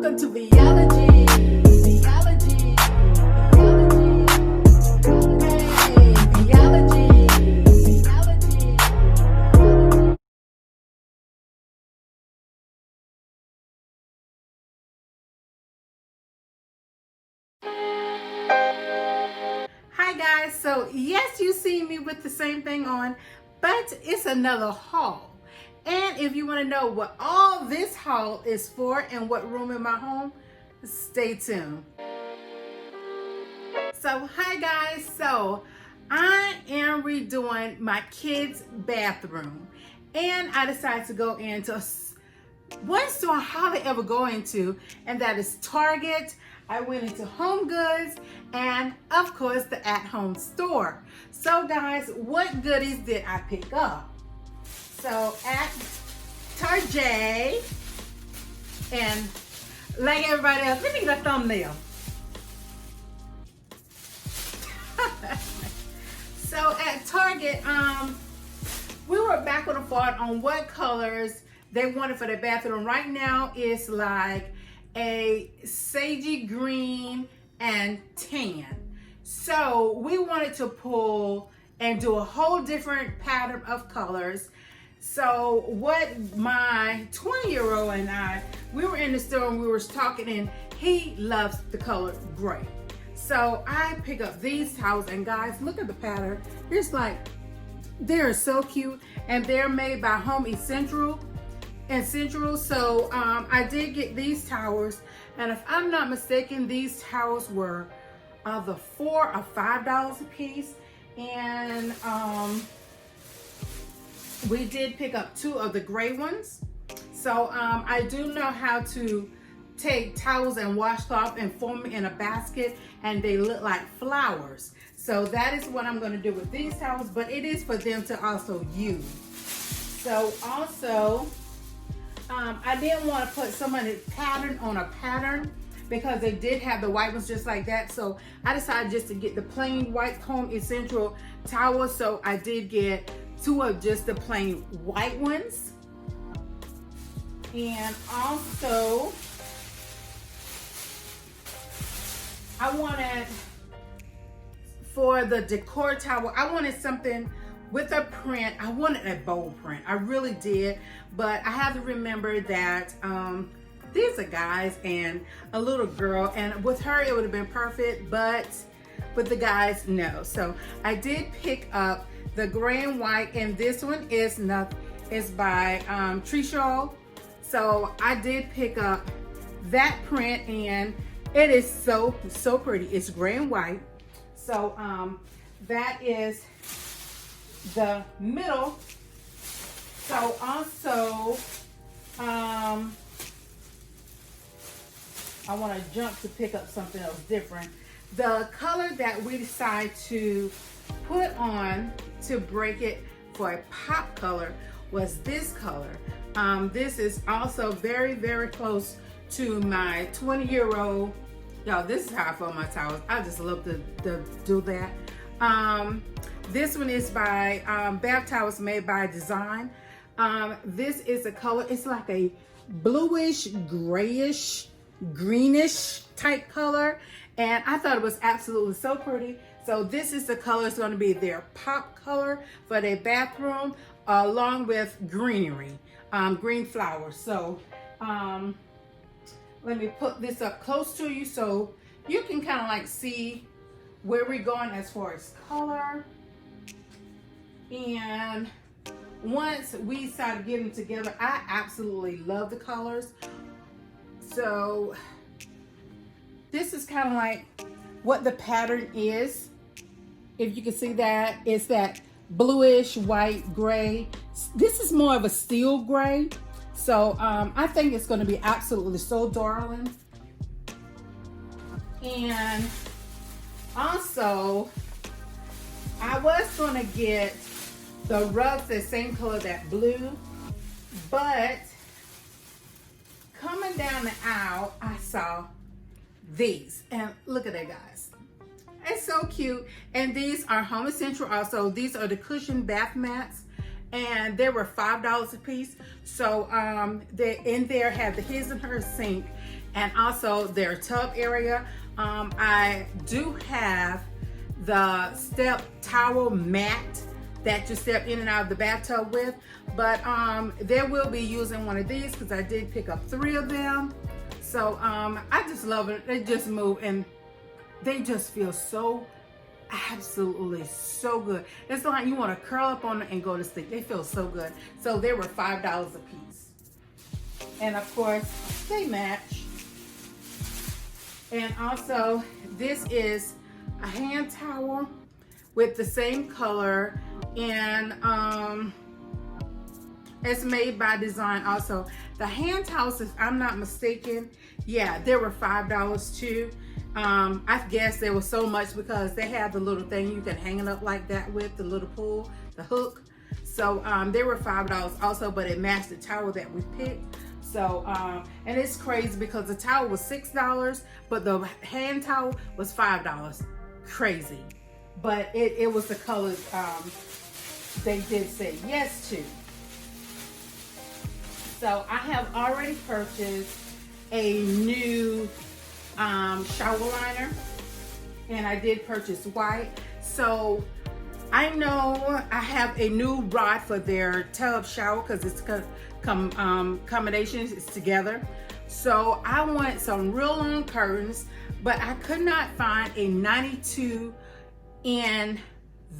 Welcome to Biology. Biology. Biology. Hey, Biology. Hi guys, so yes, you see me with the same thing on, but it's another haul. And if you want to know what all this haul is for and what room in my home, stay tuned. So hi guys, so I am redoing my kids' bathroom, and I decided to go into one store I hardly ever go into, and that is Target. I went into Home Goods and of course the at-home store. So guys, what goodies did I pick up? So at Target, and like everybody else, let me get a thumbnail. So at Target, we were back on the forth on what colors they wanted for their bathroom. Right now it's like a sagey green and tan. So we wanted to pull and do a whole different pattern of colors. So what my 20-year-old and I, we were in the store and we were talking, and he loves the color gray. So I pick up these towels, and guys, look at the pattern. It's like, they're so cute, and they're made by Home Essentials. So I did get these towels, and if I'm not mistaken, these towels were either $4 or $5 a piece. And we did pick up 2 of the gray ones. So I do know how to take towels and washcloth and form them in a basket, and they look like flowers. So that is what I'm going to do with these towels, but it is for them to also use. So also, I didn't want to put somebody's pattern on a pattern because they did have the white ones just like that. So I decided just to get the plain white Home Essential towels. So I did get 2 of just the plain white ones. And also, I wanted, for the decor towel, I wanted something with a print. I wanted a bold print. I really did. But I have to remember that these are guys and a little girl. And with her, it would have been perfect. But with the guys, no. So I did pick up the gray and white. And this one is by Tree Shawl. So I did pick up that print, and it is so pretty. It's gray and white. So that is the middle. So also, I want to jump to pick up something else different. The color that we decided to put on to break it for a pop color was this color. This is also very close to my 20-year-old. Y'all, this is how I fold my towels. I just love to do that. This one is by Bath Towels Made by Design. This is a color, it's like a bluish, grayish, greenish type color. And I thought it was absolutely so pretty. So this is the color, it's going to be their pop color for their bathroom, along with greenery, green flowers. So let me put this up close to you so you can kind of like see where we're going as far as color. And once we started getting together, I absolutely love the colors. So this is kind of like what the pattern is. If you can see that, it's that bluish, white, gray. This is more of a steel gray. So I think it's going to be absolutely so darling. And also, I was going to get the rugs the same color, that blue, but coming down the aisle, I saw these, and look at that, guys. It's so cute. And these are Home Essential also. These are the cushion bath mats, and they were $5 a piece. So they in there have the his and her sink, and also their tub area. I do have the step towel mat that you step in and out of the bathtub with, but they will be using one of these because I did pick up 3 of them. So I just love it. They just move and they just feel so absolutely so good. It's like you want to curl up on it and go to sleep. They feel so good. So they were $5 a piece, and of course they match. And also this is a hand towel with the same color, and it's made by design. Also the hand towels, if I'm not mistaken, yeah, they were $5 too. I guess there was so much because they have the little thing you can hang it up like that with, the little pull, the hook. So they were $5 also, but it matched the towel that we picked. So and it's crazy because the towel was $6, but the hand towel was $5. Crazy. But it was the colors they did say yes to. So I have already purchased a new shower liner, and I did purchase white. So I know I have a new rod for their tub shower because it's combinations, it's together. So I want some real long curtains, but I could not find a 92 in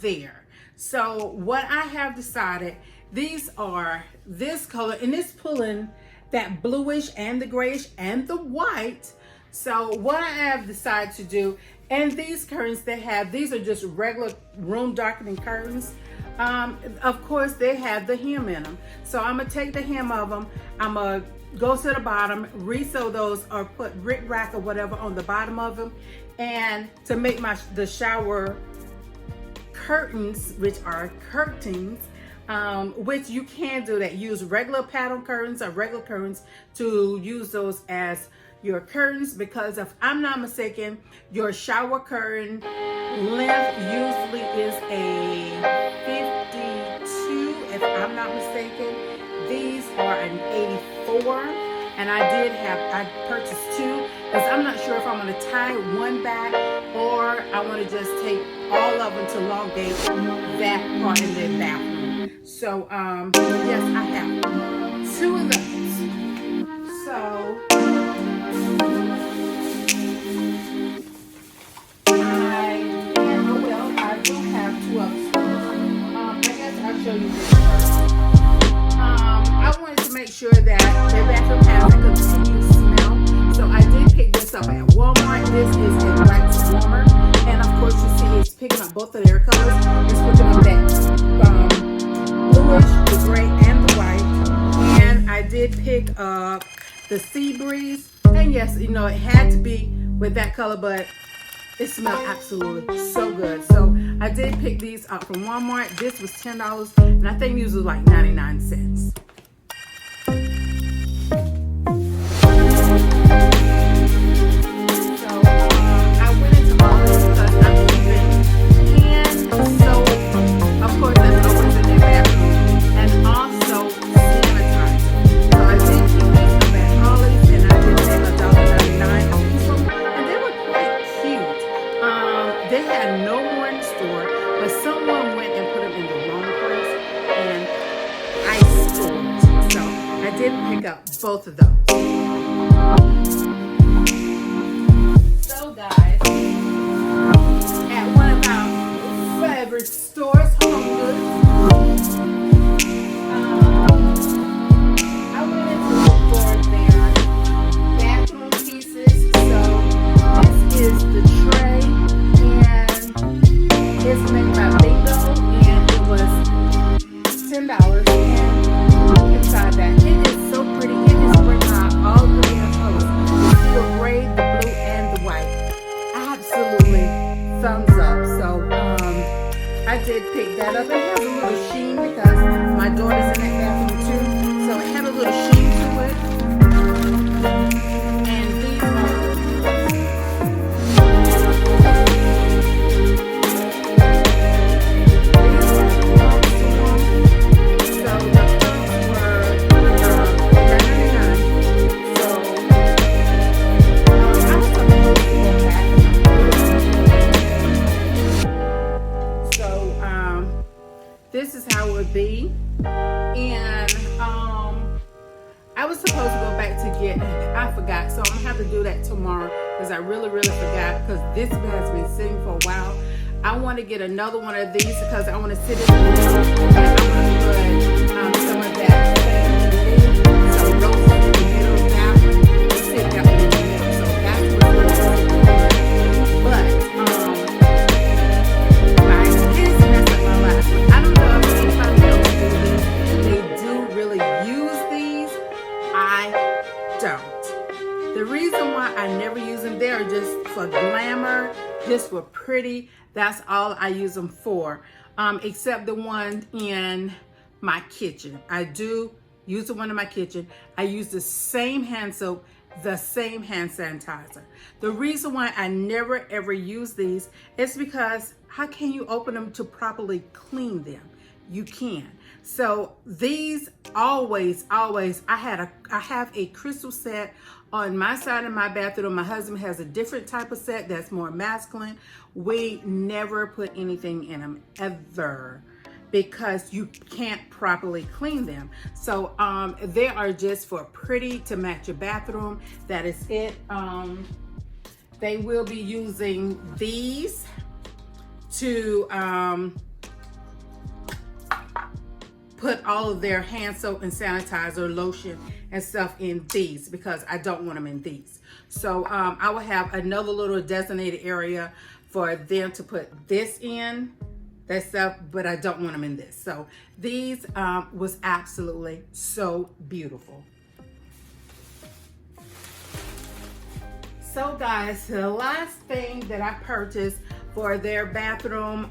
there. So what I have decided, these are this color, and it's pulling that bluish and the grayish and the white. So what I have decided to do, and these curtains they have, these are just regular room darkening curtains. Of course they have the hem in them. So I'm gonna take the hem of them, I'm gonna go to the bottom, resew those, or put rick rack or whatever on the bottom of them, and to make the shower curtains, which are curtains, which you can do that. Use regular pattern curtains or regular curtains to use those as your curtains, because if I'm not mistaken, your shower curtain length usually is a 52, if I'm not mistaken. These are an 84, and I purchased 2 because I'm not sure if I'm going to tie one back or I want to just take all of them to elongate that part in the bathroom. So yes, I have 2 of those. So I do have 2 of them. I guess I'll show you this first. I wanted to make sure that the bathroom has a continuous smell. So I did pick this up at Walmart. This is a wax warmer. And of course you see it's picking up both of their colors. It's picking up that bluish, the gray, and the white. And I did pick up the Sea Breeze. And yes, you know, it had to be with that color, but it smelled absolutely so good. So I did pick these up from Walmart. This was $10, and I think these was like 99 cents. Both of those. So guys, at one of our favorite stores, Home Goods, I went into look for their bathroom pieces. So this is the tray, and it's made by Bingo, and it was $10. And inside that, it is so pretty. All the different colors. The gray, the blue, and the white. Absolutely thumbs up. So I did pick that up. It has a little sheen because my daughter's in that bathroom too. So it had a little sheen to it. And these because I really forgot, because this has been sitting for a while. I want to get another one of these because I want to sit in the middle and I want to put some of that some roses in the middle of that one and sit that one in the middle. So that's what we're going to do. But this messed up my last one. I don't know if anybody else do this. They do really use these. I don't. The reason why I never use them, they're just for glamour, just for pretty. That's all I use them for, except the one in my kitchen. I do use the one in my kitchen. I use the same hand soap, the same hand sanitizer. The reason why I never ever use these is because how can you open them to properly clean them? You can. So these always, I have a crystal set on my side of my bathroom. My husband has a different type of set that's more masculine. We never put anything in them ever because you can't properly clean them. So they are just for pretty to match your bathroom. That is it. They will be using these to put all of their hand soap and sanitizer, lotion and stuff in these because I don't want them in these. So I will have another little designated area for them to put this in, that stuff, but I don't want them in this. So these was absolutely so beautiful. So guys, the last thing that I purchased for their bathroom,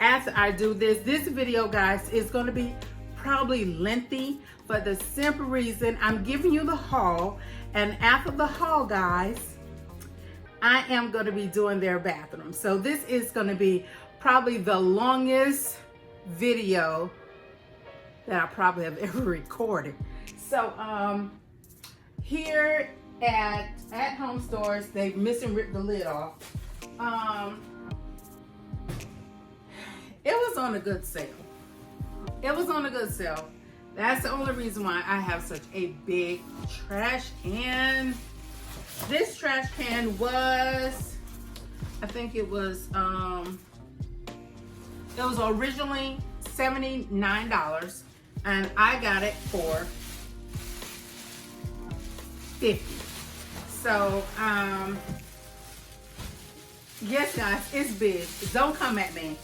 after I do this video, guys, is going to be probably lengthy for the simple reason I'm giving you the haul, and after the haul, guys, I am going to be doing their bathroom. So this is going to be probably the longest video that I probably have ever recorded. So here at Home Stores, they ripped the lid off. It was on a good sale. It was on a good sale. That's the only reason why I have such a big trash can. This trash can was, I think it was originally $79 and I got it for $50. So, yes guys, it's big. Don't come at me.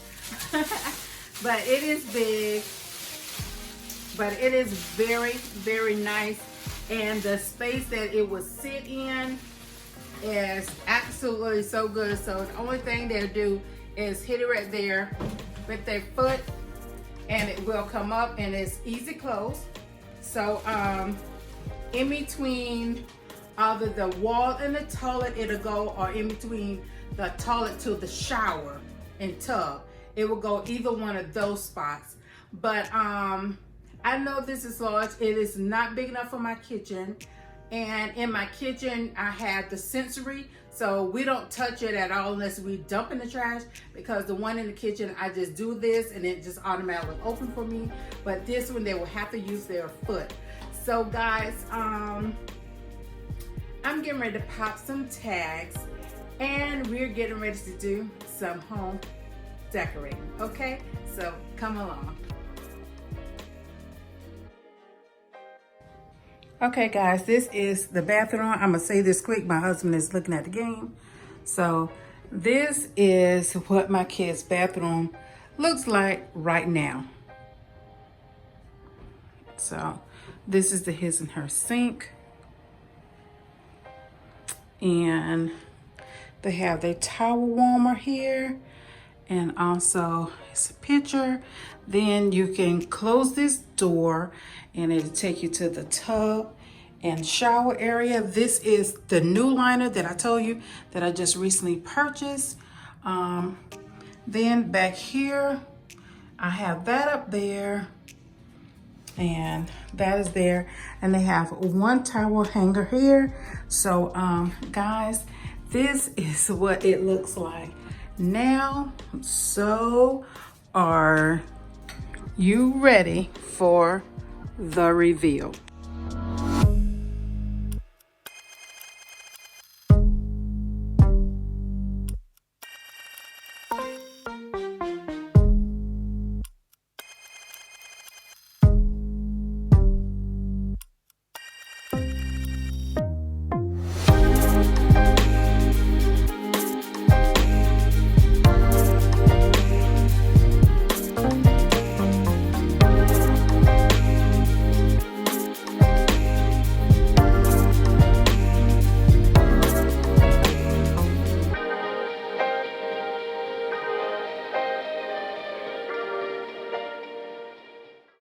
But it is big, but it is very nice, and the space that it will sit in is absolutely so good. So the only thing they'll do is hit it right there with their foot and it will come up, and it's easy close. So in between either the wall and the toilet it'll go, or in between the toilet to the shower and tub. It will go either one of those spots. But I know this is large. It is not big enough for my kitchen. And in my kitchen, I have the sensory. So we don't touch it at all unless we dump in the trash, because the one in the kitchen, I just do this and it just automatically open for me. But this one, they will have to use their foot. So guys, I'm getting ready to pop some tags, and we're getting ready to do some home decorating. Okay, so come along. Okay guys, this is the bathroom. I'm gonna say this quick. My husband is looking at the game. So this is what my kid's bathroom looks like right now. So this is the his and her sink, and they have their towel warmer here. And also it's a picture. Then you can close this door and it'll take you to the tub and shower area. This is the new liner that I told you that I just recently purchased. Then back here, I have that up there, and that is there. And they have one towel hanger here. So guys, this is what it looks like now. So are you ready for the reveal?